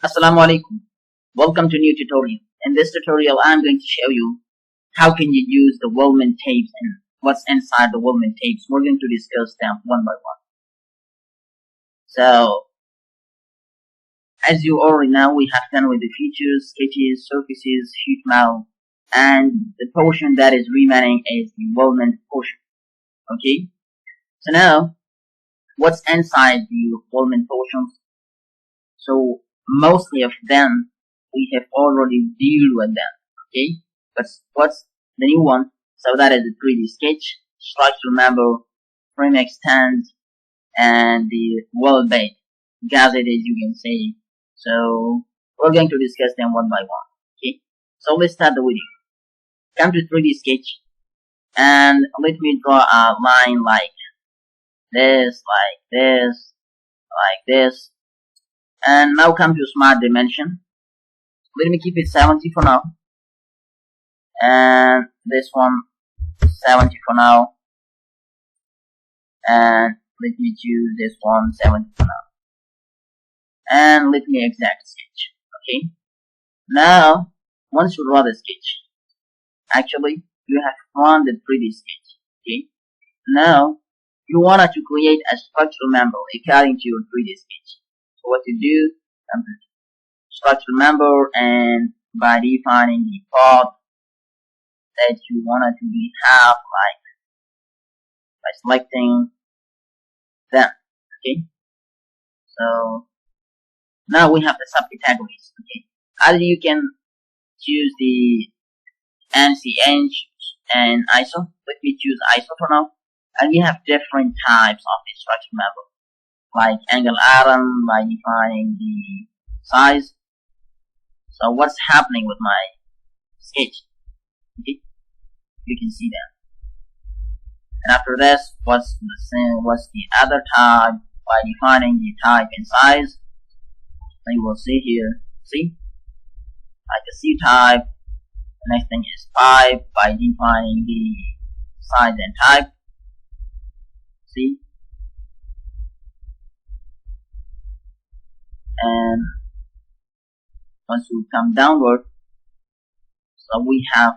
Assalamu alaikum. Welcome to new tutorial. In this tutorial, I'm going to show you how can you use the weldment tapes and what's inside the weldment tapes. We're going to discuss them one by one. So, as you already know, we have done with the features, sketches, surfaces, sheet metal, and the portion that is remaining is the weldment portion. Okay? So now, what's inside the weldment portions? So, mostly of them we have already dealt with them. Okay, but what's the new one? So that is the 3D sketch, structural member, frame extend, and the weld bead, gusset as you can say. So we're going to discuss them one by one. Okay, so let's start the video. Come to 3D sketch and let me draw a line like this, like this, like this. And now come to smart dimension. Let me keep it 70 for now. And this one 70 for now. And let me choose this one 70 for now. And let me exact sketch. Okay. Now, once you draw the sketch, actually you have drawn the 3D sketch. Okay. Now, you wanted to create a structural member according to your 3D sketch. So what you do, structural member, and by defining the part that you wanted to have, like by selecting them. Okay. So now we have the subcategories. Okay. Either you can choose the NC inch and ISO. Let me choose ISO for now. And we have different types of the structural member, like angle iron by defining the size. So what's happening with my sketch? Okay, you can see that. And after this, what's the other type by defining the type and size? So you will see here. See, like the C type. The next thing is pipe by defining the size and type. See, and once you come downward, so we have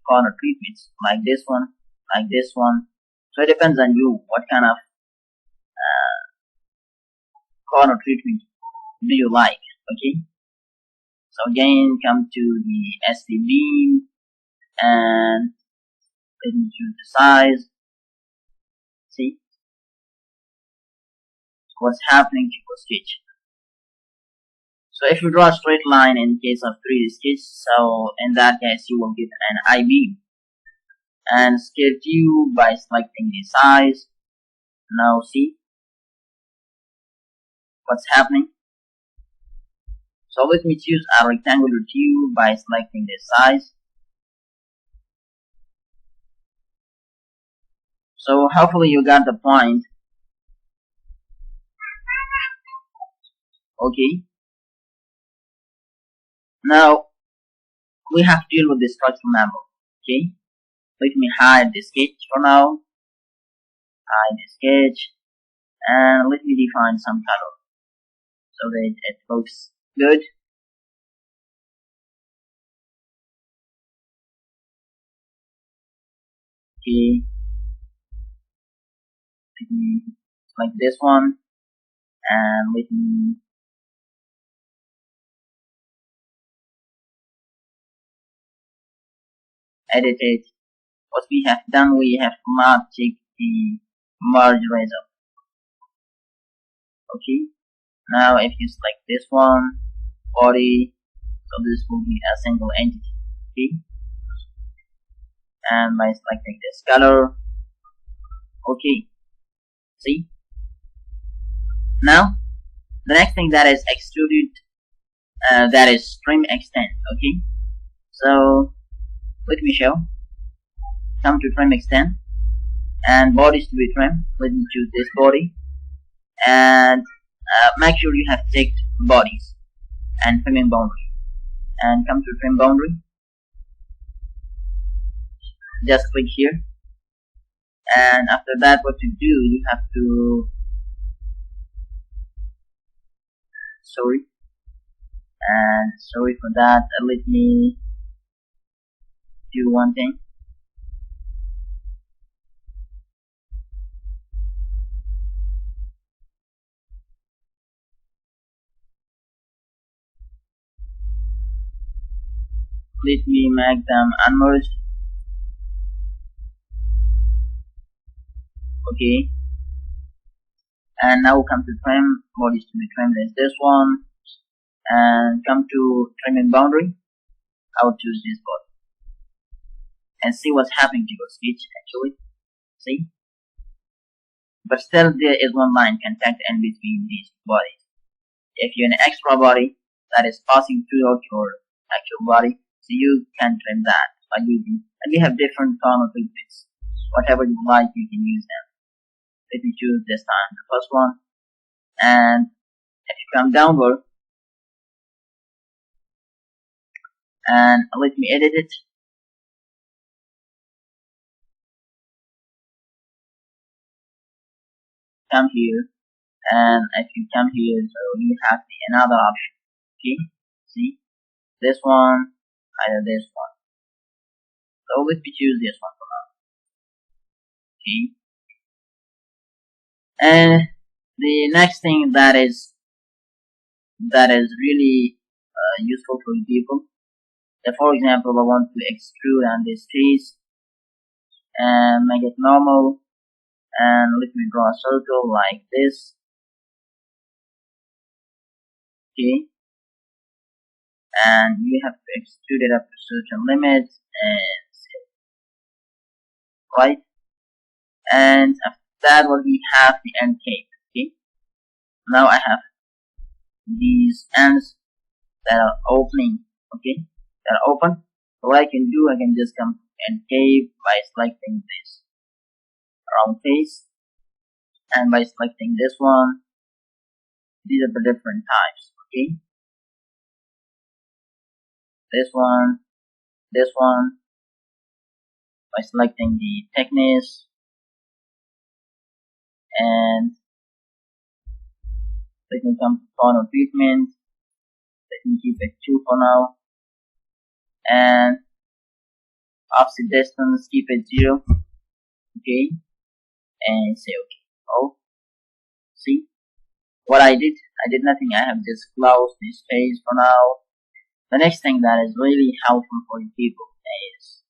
corner treatments like this one, like this one. So it depends on you what kind of corner treatment do you like. Okay, so again come to the SP beam and let me choose the size. See what's happening to your sketch. So if you draw a straight line in case of 3D sketch, so in that case you will get an I-beam. And scale tube by selecting the size. Now see what's happening. So let me choose a rectangular tube by selecting the size. So hopefully you got the point. Okay. Now we have to deal with the structural member. Okay. Let me hide the sketch for now. Hide the sketch. And let me define some color so that it looks good. Okay. Let me select this one and let me edit it. What we have done, we have not checked the merge razor. Okay. Now if you select this one, body, so this will be a single entity. Okay. And by selecting this color, okay. See. Now the next thing that is extruded, that is trim extend. Okay. So let me show. Come to trim extend and bodies to be trimmed. Let me choose this body and make sure you have ticked bodies and trimming boundary, and come to trim boundary. Just click here, and after that what you do, you have to And sorry for that. Let me do one thing. Let me make them unmerged. Okay. And now come to trim. What is to be trimmed is this one. And come to trimming boundary. I will choose this body. And see what's happening to your sketch actually. See? But still there is one line contact in between these bodies. If you're an extra body that is passing throughout your actual body, so you can trim that by using, and we have different kind of treatments. Whatever you like, you can use them. Let me choose this time the first one, and if you come downward and let me edit it. Come here, and if you come here, so you have another option. Okay, see this one, either this one. So let me choose this one for now. Okay, and the next thing that is really useful for people. So for example, I want to extrude on this piece and make it normal, and let me draw a circle like this. Okay, and you have to extrude it up to certain limits and right, and after that we have the end cape. Okay, now I have these ends that are opening. Okay, that are open. So what I can do, I can just come to end cape by selecting this round face, and by selecting this one. These are the different types. Okay, this one, by selecting the thickness, and let me come to corner treatment. Let me keep it 2 for now, and offset distance keep it 0. Okay, and say okay. Oh, see what I did nothing. I have just closed this space for now. The next thing that is really helpful for you people is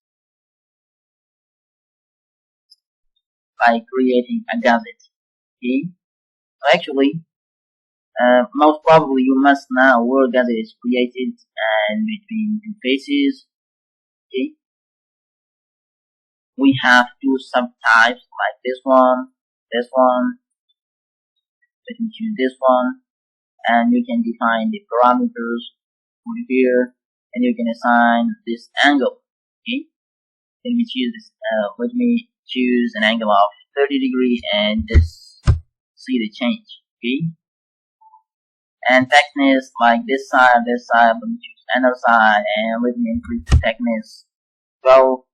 by creating a gusset. Okay, so actually most probably you must know where gusset is created and between two faces. Okay, we have two subtypes like this one. Let me choose this one, and you can define the parameters over here, and you can assign this angle. Okay, let me choose this. Let me choose an angle of 30 degrees and just see the change. Okay, and thickness like this side. Let me choose another side, and let me increase the thickness 12.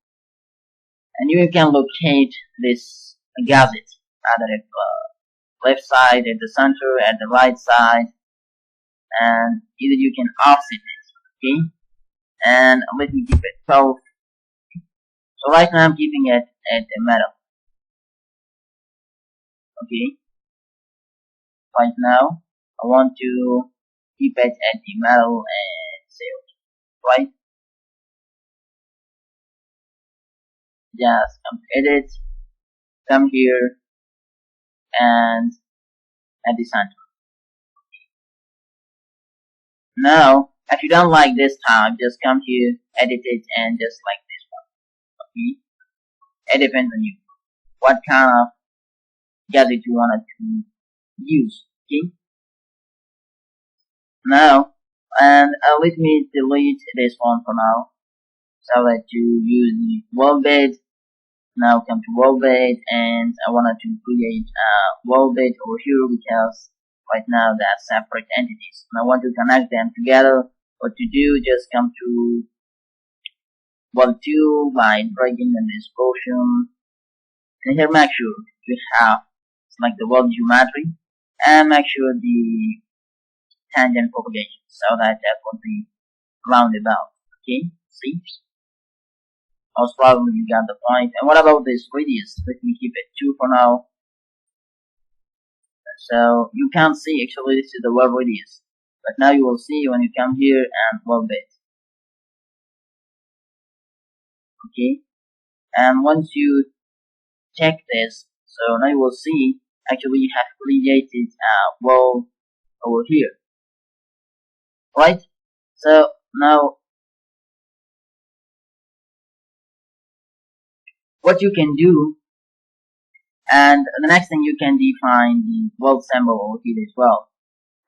And you can locate this gusset either at the left side, at the center, at the right side, and either you can offset it. Okay, and let me keep it 12. So right now I'm keeping it at the metal. Okay, right now I want to keep it at the metal and say okay. Right, just come to edit, come here, and at the center. Now if you don't like this time, just come here, edit it, and just like this one. Okay, it depends on you what kind of gusset you wanted to use. Okay, now and let me delete this one for now, so that you use the weld bed. Now come to weld bed, and I wanted to create a weld bed over here because right now they're separate entities and I want to connect them together. What to do, just come to weld tool by dragging in this portion, and here make sure you have select the weld geometry and make sure the tangent propagation, so that would be roundabout. Okay, see? Most probably you got the point. And what about this radius? Let me keep it 2 for now. So you can't see, actually this is the weld radius, but now you will see when you come here and weld it. Okay, and once you check this, so now you will see actually you have created a weld over here, right? So now what you can do, and the next thing, you can define the weld symbol over here as well.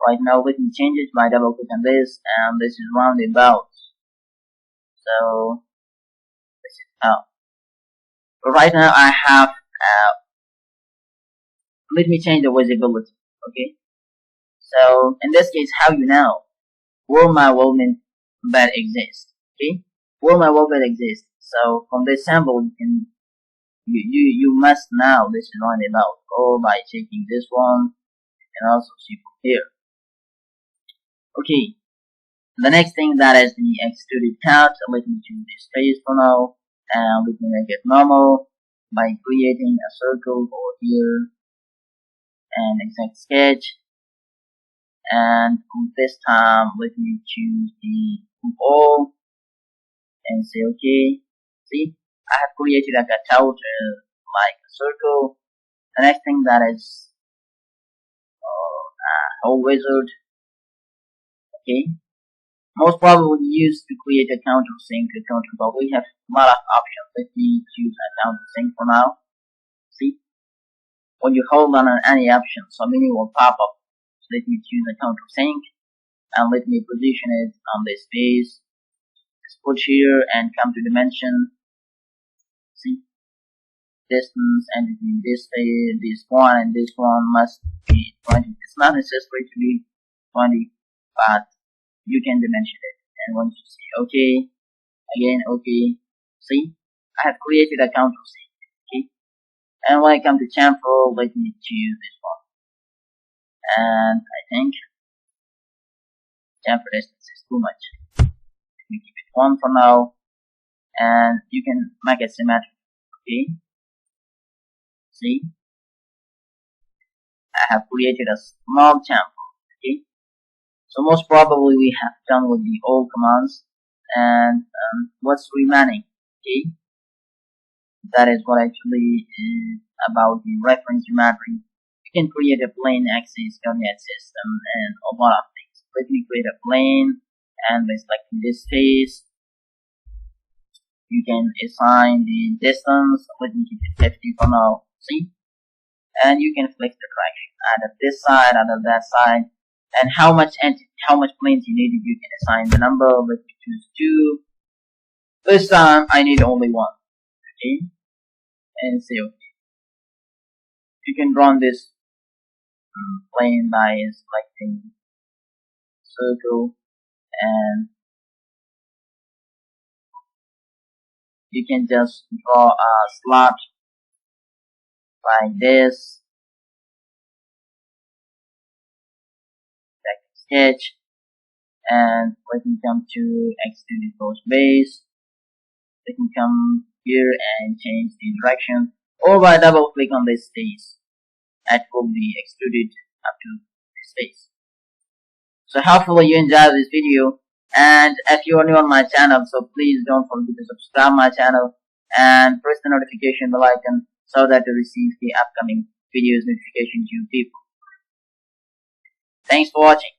Right now let me change it by double click on this, and this is roundabout. So this is out. But right now I have let me change the visibility. Okay, so in this case, how you know where my weldment bed exists? Okay, where my weld bed exists. So from this sample, you can you must know this is roundabout, or by checking this one, you can also see from here. Okay, the next thing, that is the extruded cut. So let me choose this face for now, and let me make it normal by creating a circle over here and exact sketch. And this time let me choose the all and say okay. See, I have created a cutout like a circle. The next thing, that is a hole wizard. Okay, most probably used to create a countersink, but we have a lot of options. Let me choose a countersink for now. See, when you hold on any option, some menu will pop up. So let me choose a countersink, and let me position it on this base. Just push here and come to dimension. See, distance, and between this one and this one must be 20. It's not necessary to be 20, but you can dimension it. And once you see okay, again okay, see, I have created a countersink. Okay, and when I come to chamfer, let me choose this one, and I think chamfer distance is too much. Let me keep it 1 for now, and you can make it symmetric. Okay, see, I have created a small chamfer. Okay, so most probably we have done with the old commands, and what's remaining? Okay, that is what actually is about the reference geometry. You can create a plane axis coordinate system and a lot of things. Let me create a plane, and by selecting this face, you can assign the distance. Let me keep it 50 for now. See, and you can flex the direction, either this side, either that side, and how much planes you needed. You can assign the number. Let me choose 2. This time I need only 1. Okay, and say okay. You can run this plane by selecting circle, and you can just draw a slot like this. Sketch, and let me come to extruded post base. Let me come here and change the direction, or by double click on this face, that will be extruded up to this face. So hopefully you enjoyed this video, and if you are new on my channel, so please don't forget to subscribe my channel and press the notification bell icon so that you receive the upcoming videos notification to you people. Thanks for watching.